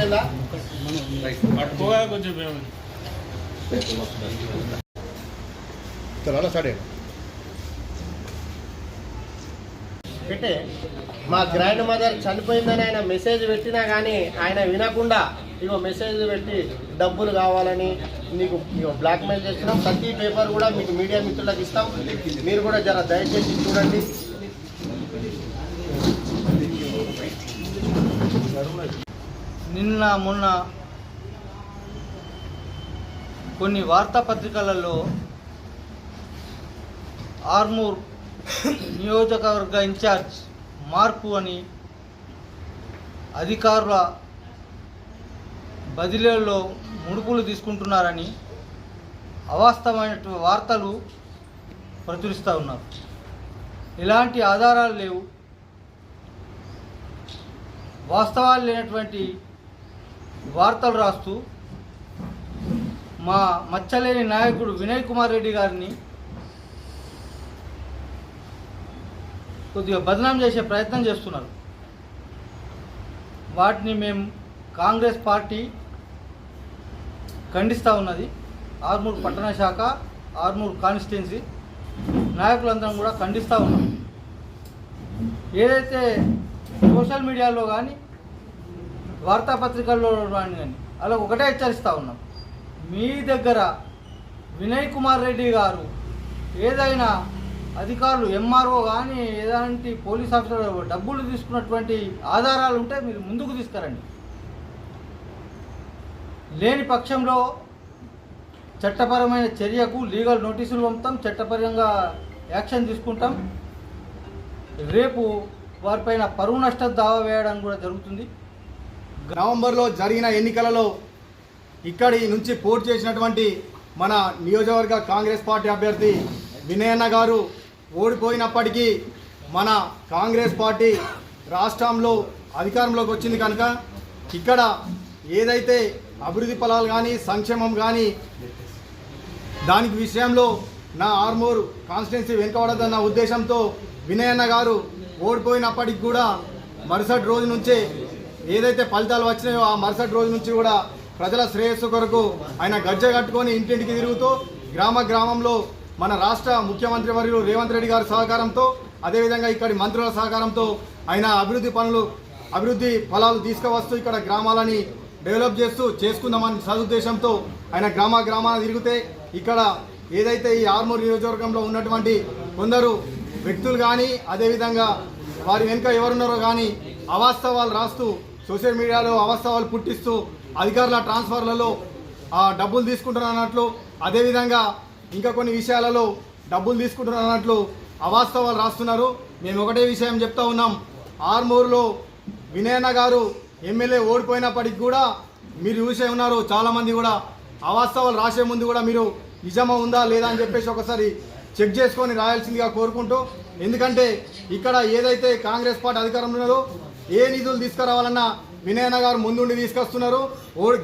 అర్థమైందా? కొంచెం పెట్టే మా గ్రాండ్ మదర్ చనిపోయిందని ఆయన మెసేజ్ పెట్టినా కానీ ఆయన వినకుండా ఇగో మెసేజ్ పెట్టి డబ్బులు కావాలని నీకు బ్లాక్మెయిల్ చేస్తున్నాం. ప్రతి పేపర్ కూడా మీకు మీడియా మిత్రులకు ఇస్తాం. మీరు కూడా జర దయచేసి చూడండి. నిన్న మొన్న కొన్ని వార్తాపత్రికలలో ఆర్మూర్ నియోజకవర్గ ఇన్ఛార్జ్ మార్పు అని అధికారుల బదిలీలో ముడుపులు తీసుకుంటున్నారని అవాస్తవమైన వార్తలు ప్రచురిస్తూ ఉన్నారు. ఎలాంటి ఆధారాలు లేవు. వాస్తవాలు లేనటువంటి వార్తలు రాస్తూ మా మచ్చలేని నాయకుడు వినయ్ కుమార్ రెడ్డి గారిని కొద్దిగా బదనాం చేసే ప్రయత్నం చేస్తున్నారు. వాటిని మేము కాంగ్రెస్ పార్టీ ఖండిస్తూ ఉన్నది. ఆర్మూర్ పట్టణ శాఖ, ఆర్మూర్ కాన్స్టిట్యున్సీ నాయకులందరం కూడా ఖండిస్తూ ఉన్నాం. ఏదైతే సోషల్ మీడియాలో కానీ వార్తాపత్రికల్లో కానీ అలా ఒకటే హెచ్చరిస్తూ ఉన్నాం. మీ దగ్గర వినయ్ కుమార్ రెడ్డి గారు ఏదైనా అధికారులు ఎంఆర్ఓ కానీ ఏలాంటి పోలీస్ ఆఫీసర్ డబ్బులు తీసుకున్నటువంటి ఆధారాలు ఉంటే మీరు ముందుకు తీసుకురండి. లేని పక్షంలో చట్టపరమైన చర్యకు లీగల్ నోటీసులు పంపుతాం, చట్టపరంగా యాక్షన్ తీసుకుంటాం. రేపు వారిపైన పరువు నష్ట దావా వేయడం కూడా జరుగుతుంది. నవంబర్లో జరిగిన ఎన్నికలలో ఇక్కడి నుంచి పోటీ చేసినటువంటి మన నియోజకవర్గ కాంగ్రెస్ పార్టీ అభ్యర్థి వినయన్న గారు ఓడిపోయినప్పటికీ మన కాంగ్రెస్ పార్టీ రాష్ట్రంలో అధికారంలోకి వచ్చింది కనుక ఇక్కడ ఏదైతే అభివృద్ధి ఫలాలు కానీ సంక్షేమం కానీ దానికి విషయంలో నా ఆర్మూర్ కాన్స్టిట్యున్సీ వెనుకబడదన్న ఉద్దేశంతో వినయన్న గారు ఓడిపోయినప్పటికి కూడా మరుసటి రోజు నుంచే ఏదైతే ఫలితాలు వచ్చినాయో ఆ మరుసటి రోజు నుంచి కూడా ప్రజల శ్రేయస్సు కొరకు ఆయన గజ్జె కట్టుకొని ఇంటింటికి తిరుగుతూ గ్రామంలో మన రాష్ట్ర ముఖ్యమంత్రి వర్యులు రేవంత్ రెడ్డి గారి సహకారంతో అదేవిధంగా ఇక్కడి మంత్రుల సహకారంతో ఆయన అభివృద్ధి ఫలాలు తీసుకువస్తూ ఇక్కడ గ్రామాలని డెవలప్ చేస్తూ చేసుకుందామని సదుద్దేశంతో ఆయన గ్రామాన్ని తిరిగితే ఇక్కడ ఏదైతే ఈ ఆర్మూర్ నియోజకవర్గంలో ఉన్నటువంటి కొందరు వ్యక్తులు కానీ అదేవిధంగా వారి వెనుక ఎవరున్నారో కానీ అవాస్తవాలు రాస్తూ సోషల్ మీడియాలో అవాస్తవాలు పుట్టిస్తూ అధికారుల ట్రాన్స్ఫర్లలో డబ్బులు తీసుకుంటున్నట్లు అదేవిధంగా ఇంకా కొన్ని విషయాలలో డబ్బులు తీసుకుంటున్నట్లు అవాస్తవాలు రాస్తున్నారు. మేము ఒకటే విషయం చెప్తా ఉన్నాం. ఆర్మూర్లో వినయన్న గారు ఎమ్మెల్యే ఓడిపోయినప్పటికి కూడా మీరు చూసే ఉన్నారు, చాలామంది కూడా అవాస్తవాలు రాసే ముందు కూడా మీరు నిజమా ఉందా లేదా అని చెప్పేసి ఒకసారి చెక్ చేసుకొని రాయాల్సిందిగా కోరుకుంటూ, ఎందుకంటే ఇక్కడ ఏదైతే కాంగ్రెస్ పార్టీ అధికారంలో ఉన్నదో ఏ నిధులు తీసుకురావాలన్నా వినయన్న గారు ముందుండి తీసుకొస్తున్నారు.